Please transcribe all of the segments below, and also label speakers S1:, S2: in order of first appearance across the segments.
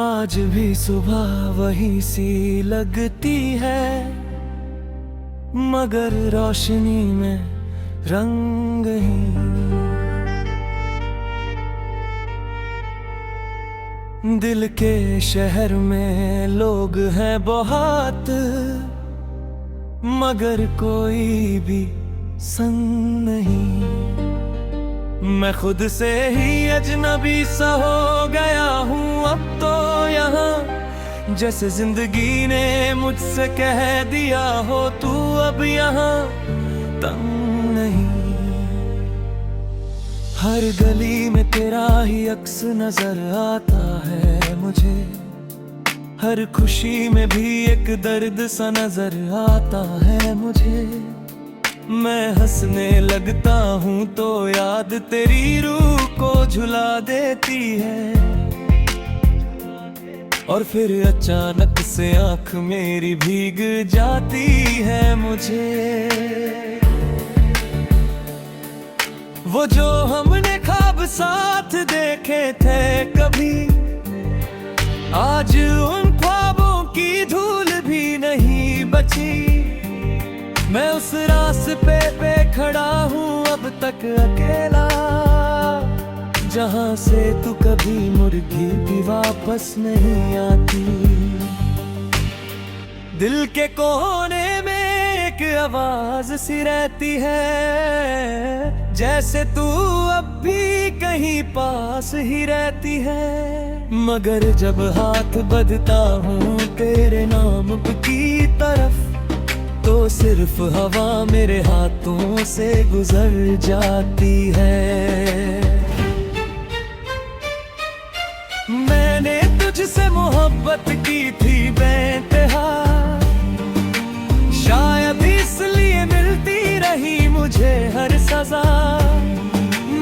S1: आज भी सुबह वही सी लगती है, मगर रोशनी में रंग ही। दिल के शहर में लोग हैं बहुत, मगर कोई भी संग नहीं। मैं खुद से ही अजनबी सा हो गया हूँ अब तो यहाँ, जैसे जिंदगी ने मुझसे कह दिया हो तू अब यहाँ तंग नहीं। हर गली में तेरा ही अक्स नजर आता है मुझे, हर खुशी में भी एक दर्द सा नजर आता है मुझे। मैं हंसने लगता हूँ तो याद तेरी रूह को झुला देती है, और फिर अचानक से आँख मेरी भीग जाती है मुझे। वो जो हमने ख्वाब साथ देखे थे कभी, आज उन ख्वाबों की धूल भी नहीं बची। मैं उस रास्ते पे खड़ा हूँ अब तक अकेला, जहाँ से तू कभी मुर्गी भी वापस नहीं आती। दिल के कोने में एक आवाज सी रहती है, जैसे तू अब भी कहीं पास ही रहती है। मगर जब हाथ बढ़ता हूँ तेरे नाम की तरफ, तो सिर्फ हवा मेरे हाथों से गुजर जाती है। मैंने तुझसे मोहब्बत की थी बेइंतहा, शायद इसलिए मिलती रही मुझे हर सजा।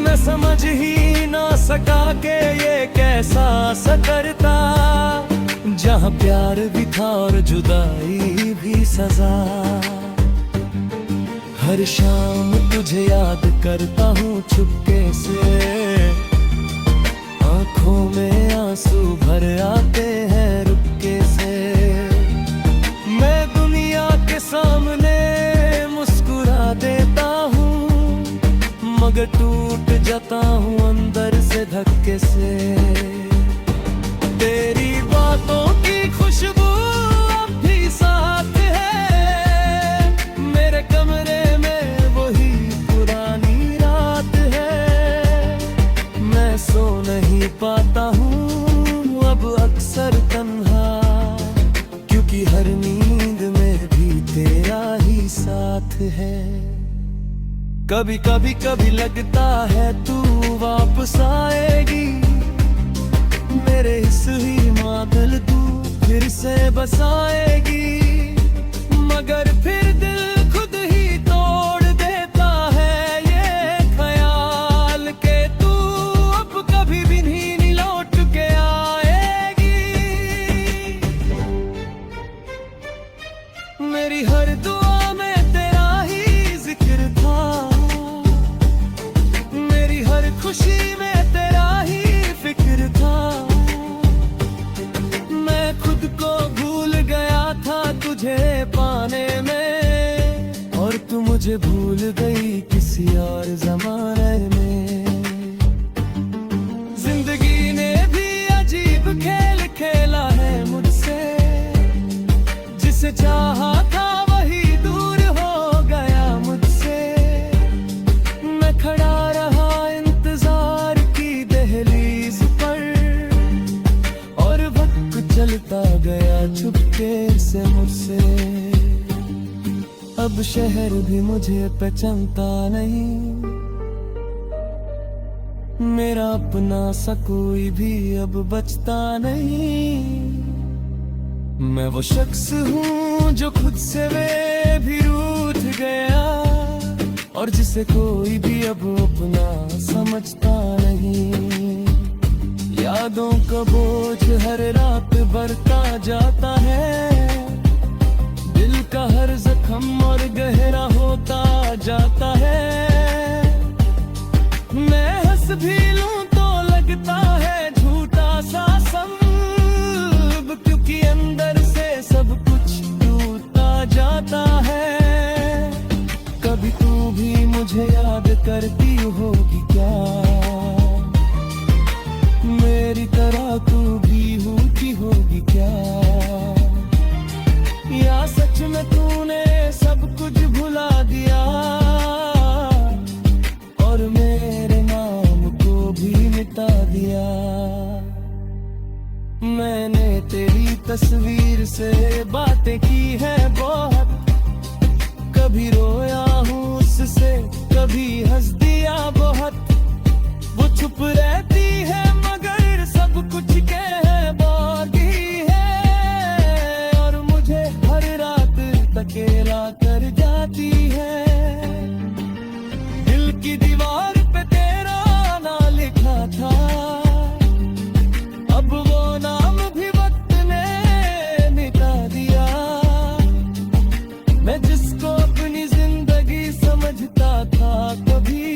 S1: मैं समझ ही ना सका कि ये कैसा असर था, जहाँ प्यार भी था और जुदाई भी सजा। हर शाम तुझे याद करता हूँ चुपके से, आँखों में आंसू भर आते हैं रुपके से। मैं दुनिया के सामने मुस्कुरा देता हूँ, मगर टूट जाता हूँ अंदर से धक्के से। तेरी बातों की खुशबू अब भी साथ है, मेरे कमरे में वही पुरानी रात है। मैं सो नहीं पाता हूँ अब अक्सर तन्हा, क्योंकि हर नींद में भी तेरा ही साथ है। कभी कभी कभी लगता है तू वापस आएगी, मेरे इस ही मादल तू फिर से बसाएगी। मगर फिर दिल खुद ही तोड़ देता है ये ख्याल के तू अब कभी भी नहीं लौट के आएगी। मेरी हर दुआ में तेरा ही जिक्र था, मेरी हर खुशी में तेरा ही फिक्र था। खुद को भूल गया था तुझे पाने में, और तू मुझे भूल गई किसी और जमाने में। जिंदगी ने भी अजीब खेल खेला है मुझसे, जिसे चाहा था वही दूर हो गया मुझसे। मैं खड़ा रहा इंतजार की दहलीज पर, और वक्त चलता गया चुपके से मुझसे। अब शहर भी मुझे पहचानता नहीं, मेरा अपना सा कोई भी अब बचता नहीं। मैं वो शख्स हूँ जो खुद से वे भी रूठ गया, और जिसे कोई भी अब अपना समझता नहीं। यादों का बोझ हर रात बढ़ता जाता है, दिल का हर जख्म और गहरा होता जाता है। मैं हंस भी लूं तो लगता है झूठा सा या सच में तूने सब कुछ भुला दिया और मेरे नाम को भी मिटा दिया। मैंने तेरी तस्वीर से बातें की है बहुत, कभी रोया हूँ उससे, कभी हंस दिया बहुत। वो चुप रहती है मगर सब कुछ कह बोलती है और मुझे हर रात अकेला कर जाती है। दिल की दीवार पे तेरा नाम लिखा था, अब वो नाम भी वक्त ने मिटा दिया। मैं जिसको अपनी जिंदगी समझता था कभी,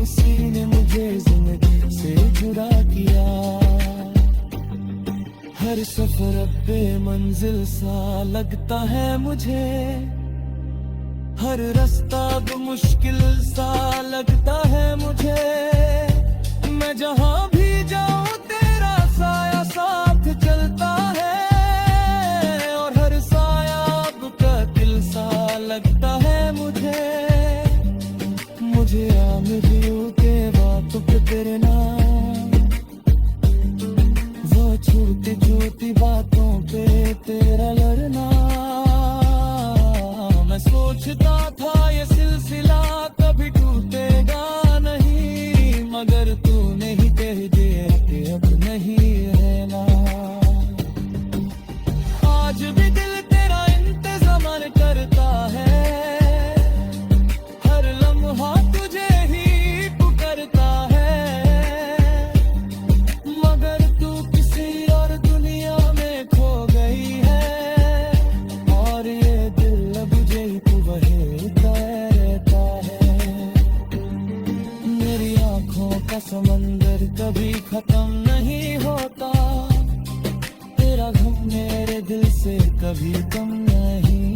S1: उसी ने मुझे जिंदगी से जुदा किया। हर सफर अब बेमंजिल सा लगता है मुझे, हर रास्ता अब मुश्किल सा लगता है मुझे। मैं जहाँ भी जाऊँ तेरा साया साथ चलता है और हर साया अब कातिल सा लगता है मुझे। मुझे मिलियों के बातों पे तेरे नाम, वो छोटी छोटी बातों पे तेरा लड़ना। मैं सोचता था ये सिलसिला कभी टूटेगा नहीं, मगर तूने ही कह दिया कि अब नहीं रहना। आज भी दिल तेरा इंतजार करता है, हर लम्हा तुझे ही पुकारता है, मगर तू किसी और दुनिया में खो गई है और ये दिल अब यही तू बहेता रहता है। मेरी आंखों का समंदर कभी खत्म नहीं होता, तेरा गम मेरे दिल से कभी कम नहीं